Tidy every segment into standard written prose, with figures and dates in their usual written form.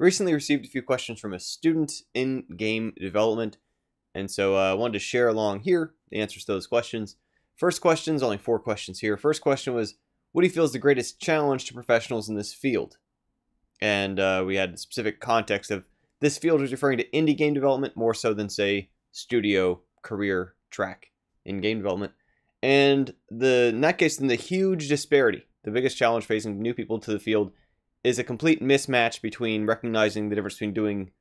Recently received a few questions from a student in game development, and so I wanted to share along here the answers to those questions. First question's only 4 questions here. First question was, what do you feel is the greatest challenge to professionals in this field? And we had specific context of this field was referring to indie game development more so than, say, studio career track in game development. And in that case, then the huge disparity, the biggest challenge facing new people to the field is a complete mismatch between recognizing the difference between doing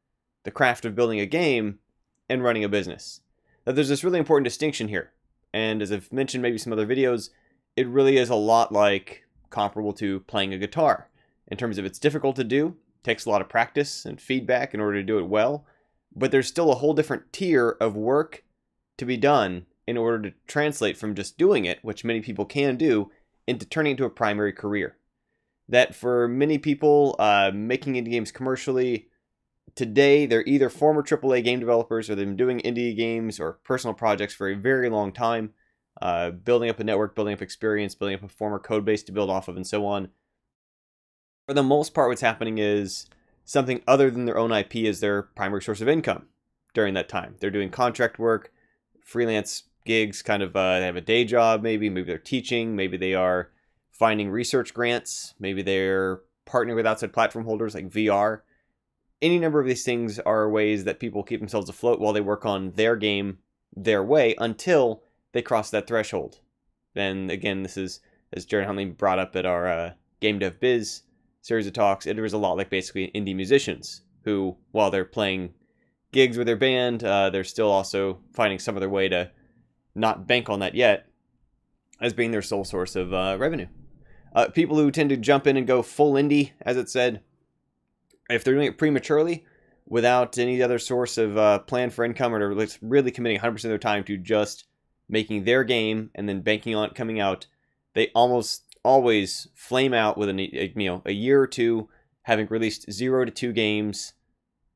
the craft of building a game and running a business. Now, there's this really important distinction here. And as I've mentioned maybe some other videos, it really is a lot like comparable to playing a guitar. In terms of it's difficult to do, takes a lot of practice and feedback in order to do it well, but there's still a whole different tier of work to be done in order to translate from just doing it, which many people can do, into turning it into a primary career. That for many people, making indie games commercially, today they're either former AAA game developers or they've been doing indie games or personal projects for a very long time, building up a network, building up experience, building up a former code base to build off of, and so on. For the most part, what's happening is something other than their own IP is their primary source of income during that time. They're doing contract work, freelance gigs, kind of they have a day job maybe they're teaching, maybe they are finding research grants, maybe they're partnering with outside platform holders like VR. Any number of these things are ways that people keep themselves afloat while they work on their game their way until they cross that threshold. And again, this is, as Jared Huntley brought up at our GameDev Biz series of talks, it was a lot like basically indie musicians who, while they're playing gigs with their band, they're still also finding some other way to not bank on that yet as being their sole source of revenue. People who tend to jump in and go full indie, as it said, if they're doing it prematurely without any other source of plan for income, or they're really committing 100% of their time to just making their game and then banking on it coming out, they almost always flame out within a year or two, having released 0 to 2 games,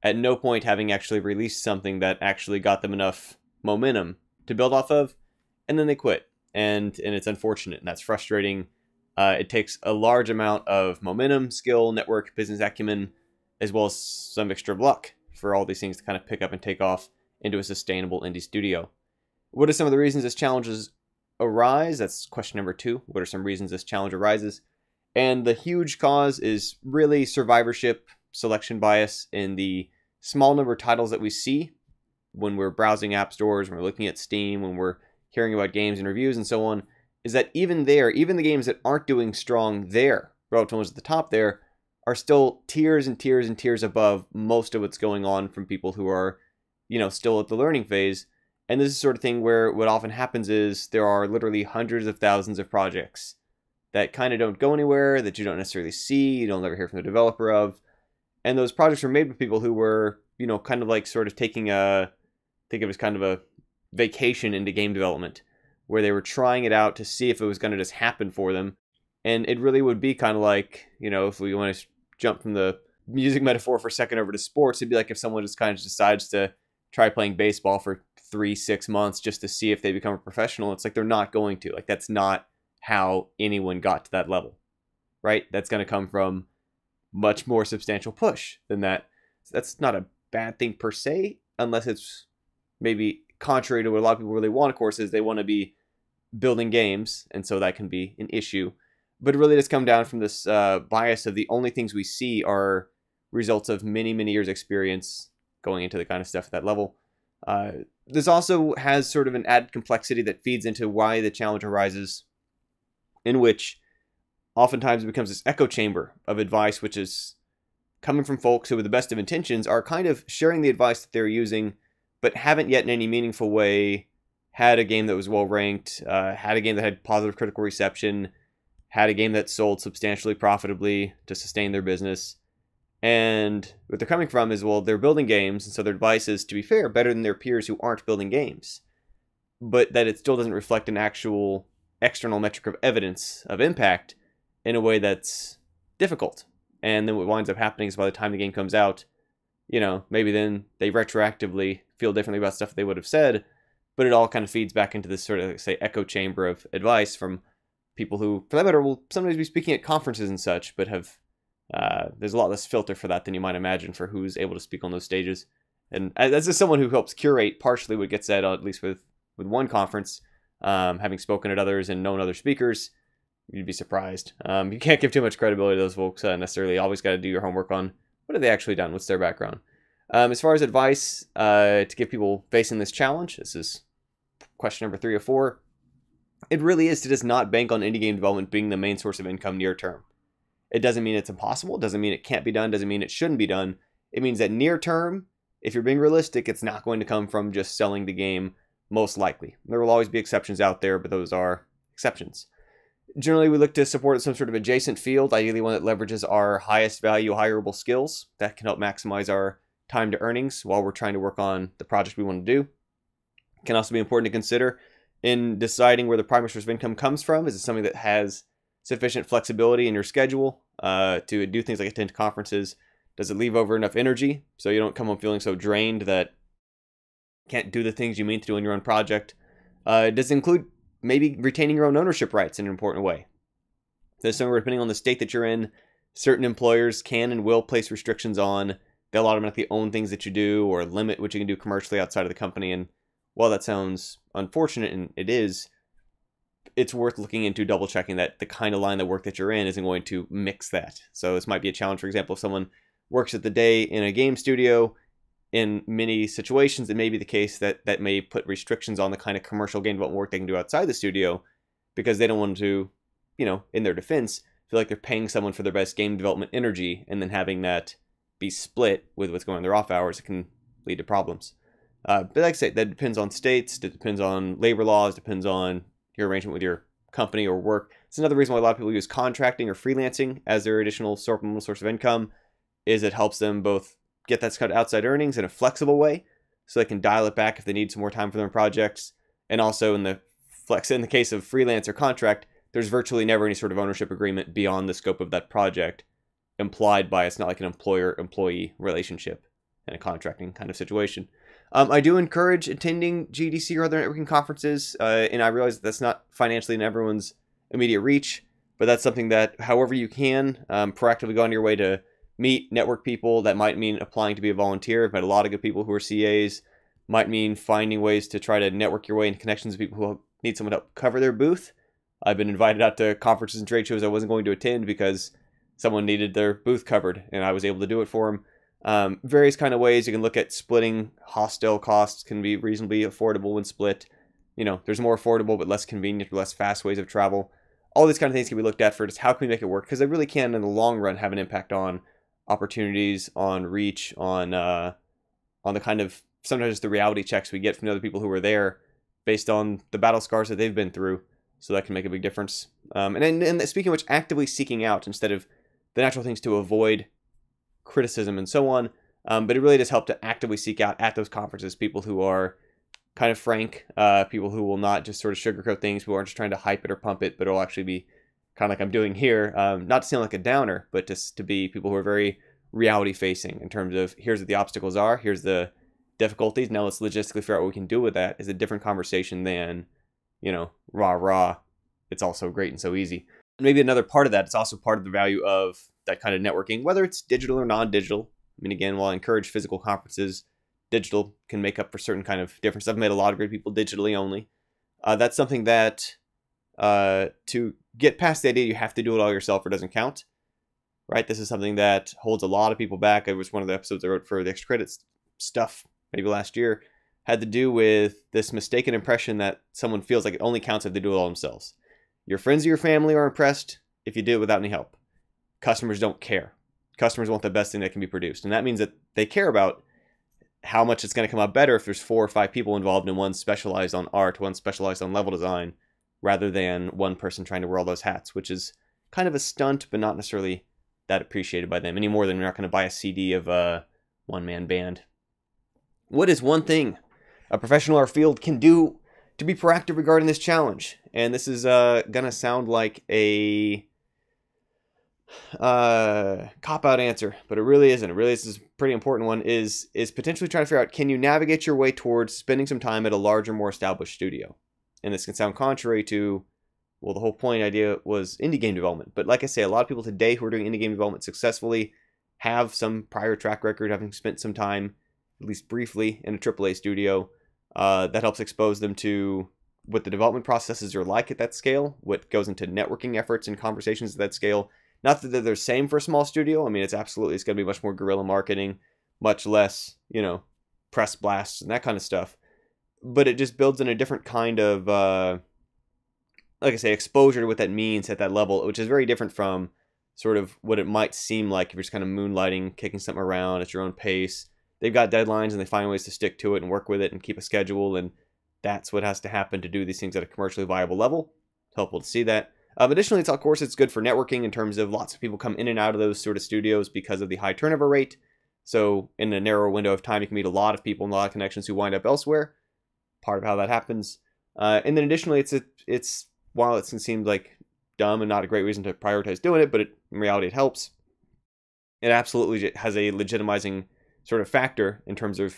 at no point having actually released something that actually got them enough momentum to build off of, and then they quit. And it's unfortunate, and that's frustrating. It takes a large amount of momentum, skill, network, business acumen, as well as some extra luck for all these things to kind of pick up and take off into a sustainable indie studio. What are some of the reasons this challenges arise? That's question number 2. What are some reasons this challenge arises? And the huge cause is really survivorship, selection bias in the small number of titles that we see when we're browsing app stores, when we're looking at Steam, when we're hearing about games and reviews and so on, is that even there, even the games that aren't doing strong there, relative to ones at the top there, are still tiers and tiers and tiers above most of what's going on from people who are, still at the learning phase. And this is the sort of thing where what often happens is there are literally hundreds of thousands of projects that kind of don't go anywhere, that you don't necessarily see, you don't ever hear from the developer of. And those projects were made by people who were, kind of like sort of taking think of it as kind of a vacation into game development, where they were trying it out to see if it was going to just happen for them. And it really would be kind of like, if we want to jump from the music metaphor for a second over to sports, it'd be like if someone just kind of decides to try playing baseball for 3-6 months just to see if they become a professional. It's like they're not going to. Like, that's not how anyone got to that level, right? That's going to come from much more substantial push than that. That's not a bad thing per se, unless it's maybe contrary to what a lot of people really want, of course, is they want to be building games, and so that can be an issue. But it really does come down from this bias of the only things we see are results of many, many years experience going into the kind of stuff at that level. This also has sort of an added complexity that feeds into why the challenge arises, in which oftentimes it becomes this echo chamber of advice, which is coming from folks who, with the best of intentions, are kind of sharing the advice that they're using, but haven't yet in any meaningful way had a game that was well ranked, had a game that had positive critical reception, had a game that sold substantially profitably to sustain their business. And what they're coming from is, well, they're building games, and so their advice is, to be fair, better than their peers who aren't building games. But that it still doesn't reflect an actual external metric of evidence of impact in a way that's difficult. And then what winds up happening is by the time the game comes out, maybe then they retroactively feel differently about stuff they would have said, but it all kind of feeds back into this sort of, say, echo chamber of advice from people who, for that matter, will sometimes be speaking at conferences and such, but have There's a lot less filter for that than you might imagine for who's able to speak on those stages. And as just someone who helps curate partially what gets said, at least with one conference, having spoken at others and known other speakers, you'd be surprised. You can't give too much credibility to those folks necessarily. You always got to do your homework on what have they actually done, what's their background. As far as advice to give people facing this challenge, this is question number 3 of 4. It really is to just not bank on indie game development being the main source of income near term. It doesn't mean it's impossible. It doesn't mean it can't be done. It doesn't mean it shouldn't be done. It means that near term, if you're being realistic, it's not going to come from just selling the game, most likely. There will always be exceptions out there, but those are exceptions. Generally, we look to support some sort of adjacent field, ideally one that leverages our highest value, hireable skills that can help maximize our time to earnings while we're trying to work on the project we want to do. It can also be important to consider in deciding where the primary source of income comes from. Is it something that has sufficient flexibility in your schedule to do things like attend conferences? Does it leave over enough energy so you don't come home feeling so drained that you can't do the things you mean to do in your own project? Does it include maybe retaining your own ownership rights in an important way? There's somewhere, depending on the state that you're in, certain employers can and will place restrictions on. They'll automatically own things that you do or limit what you can do commercially outside of the company. And while that sounds unfortunate, and it is, it's worth looking into, double checking that the kind of line of work that you're in isn't going to mix that. So this might be a challenge. For example, if someone works at the day in a game studio, in many situations, it may be the case that that may put restrictions on the kind of commercial game development work they can do outside the studio because they don't want to, in their defense, feel like they're paying someone for their best game development energy and then having that be split with what's going on in their off hours. It can lead to problems. But like I say, that depends on states, it depends on labor laws, depends on your arrangement with your company or work. It's another reason why a lot of people use contracting or freelancing as their additional source of income, is it helps them both get that kind of outside earnings in a flexible way so they can dial it back if they need some more time for their projects. And also in the case of freelance or contract, there's virtually never any sort of ownership agreement beyond the scope of that project implied by it's not like an employer-employee relationship in a contracting kind of situation. I do encourage attending GDC or other networking conferences, and I realize that's not financially in everyone's immediate reach, but that's something that, however you can, proactively go on your way to meet, network people. That might mean applying to be a volunteer. I've met a lot of good people who are CAs. Might mean finding ways to try to network your way into connections with people who need someone to help cover their booth. I've been invited out to conferences and trade shows I wasn't going to attend because someone needed their booth covered, and I was able to do it for them. Various kind of ways you can look at splitting. Hostel costs can be reasonably affordable when split. There's more affordable but less convenient or less fast ways of travel. All these kind of things can be looked at for just how can we make it work, because they really can in the long run have an impact on opportunities, on reach, on the kind of sometimes just the reality checks we get from the other people who are there based on the battle scars that they've been through. So that can make a big difference. And speaking of which, actively seeking out instead of the natural things to avoid criticism and so on. But it really does help to actively seek out at those conferences people who are kind of frank, people who will not just sort of sugarcoat things, who aren't just trying to hype it or pump it, but will actually be kind of like I'm doing here, not to sound like a downer, but just to be people who are very reality facing in terms of here's what the obstacles are, here's the difficulties, now let's logistically figure out what we can do with that. Is a different conversation than, rah, it's all so great and so easy. And maybe another part of that, it's also part of the value of that kind of networking, whether it's digital or non-digital. I mean, again, while I encourage physical conferences, digital can make up for certain kind of difference. I've met a lot of great people digitally only. That's something that to get past the idea you have to do it all yourself or doesn't count, right? This is something that holds a lot of people back. It was one of the episodes I wrote for the extra credits stuff maybe last year, had to do with this mistaken impression that someone feels like it only counts if they do it all themselves. Your friends or your family are impressed if you do it without any help. Customers don't care. Customers want the best thing that can be produced. And that means that they care about how much it's going to come out better if there's 4 or 5 people involved and one specialized on art, one specialized on level design, rather than one person trying to wear all those hats, which is kind of a stunt, but not necessarily that appreciated by them any more than you're not going to buy a CD of a one-man band. What is one thing a professional in our field can do to be proactive regarding this challenge? And this is going to sound like a cop-out answer, but it really isn't. It really is a pretty important one, is potentially trying to figure out, can you navigate your way towards spending some time at a larger, more established studio? And this can sound contrary to Well, the whole point idea was indie game development. But like I say, a lot of people today who are doing indie game development successfully have some prior track record, having spent some time, at least briefly, in a AAA studio. That helps expose them to what the development processes are like at that scale, what goes into networking efforts and conversations at that scale. Not that they're the same for a small studio. I mean, it's going to be much more guerrilla marketing, much less, press blasts and that kind of stuff. But it just builds in a different kind of, like I say, exposure to what that means at that level, which is very different from sort of what it might seem like if you're just kind of moonlighting, kicking something around at your own pace. They've got deadlines and they find ways to stick to it and work with it and keep a schedule, and that's what has to happen to do these things at a commercially viable level. It's helpful to see that. Additionally, of course, it's good for networking in terms of lots of people come in and out of those sort of studios because of the high turnover rate. So in a narrower window of time, you can meet a lot of people and a lot of connections who wind up elsewhere. Part of how that happens. And then additionally, it's while it seems like dumb and not a great reason to prioritize doing it, but in reality it helps. It absolutely has a legitimizing sort of factor in terms of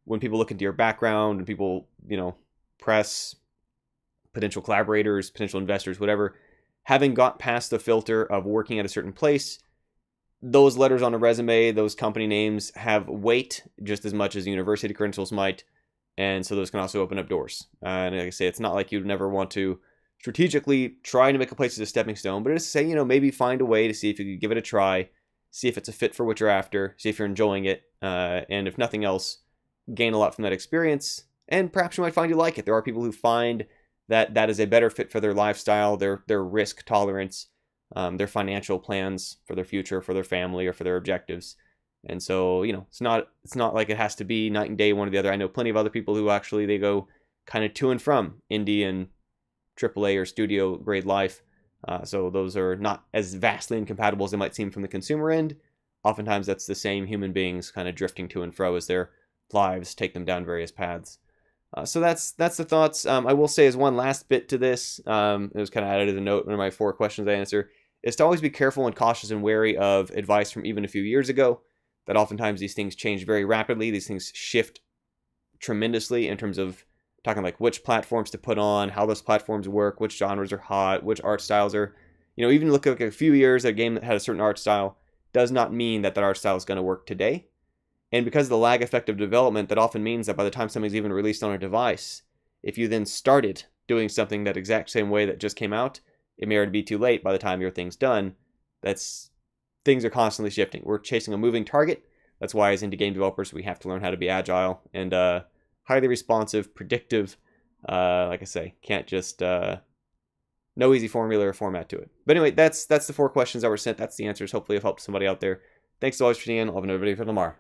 when people look into your background and people, press, potential collaborators, potential investors, whatever, having got past the filter of working at a certain place, those letters on a resume, those company names have weight just as much as university credentials might. And so those can also open up doors. And like I say, it's not like you'd never want to strategically try to make a place as a stepping stone, but it's to say, maybe find a way to see if you could give it a try, see if it's a fit for what you're after, see if you're enjoying it, and if nothing else, gain a lot from that experience, and perhaps you might find you like it. There are people who find that that is a better fit for their lifestyle, their risk tolerance, their financial plans for their future, for their family, or for their objectives. And so, it's not like it has to be night and day, one or the other. I know plenty of other people who actually, they go kind of to and from indie and AAA or studio grade life. So those are not as vastly incompatible as they might seem from the consumer end. Oftentimes that's the same human beings kind of drifting to and fro as their lives take them down various paths. So that's the thoughts. I will say as one last bit to this, it was kind of added as a note, one of my 4 questions I answer, is to always be careful and cautious and wary of advice from even a few years ago, that oftentimes these things change very rapidly. These things shift tremendously in terms of talking like which platforms to put on, how those platforms work, which genres are hot, which art styles are, even look like a few years at a game that had a certain art style does not mean that art style is going to work today. And because of the lag effect of development, that often means that by the time something's even released on a device, if you then started doing something that exact same way that just came out, it may already be too late by the time your thing's done. Things are constantly shifting. We're chasing a moving target. That's why as indie game developers, we have to learn how to be agile and highly responsive, predictive. Like I say, can't just, no easy formula or format to it. But anyway, that's the 4 questions that were sent. That's the answers. Hopefully I've helped somebody out there. Thanks so much for tuning in. I'll have another video for tomorrow.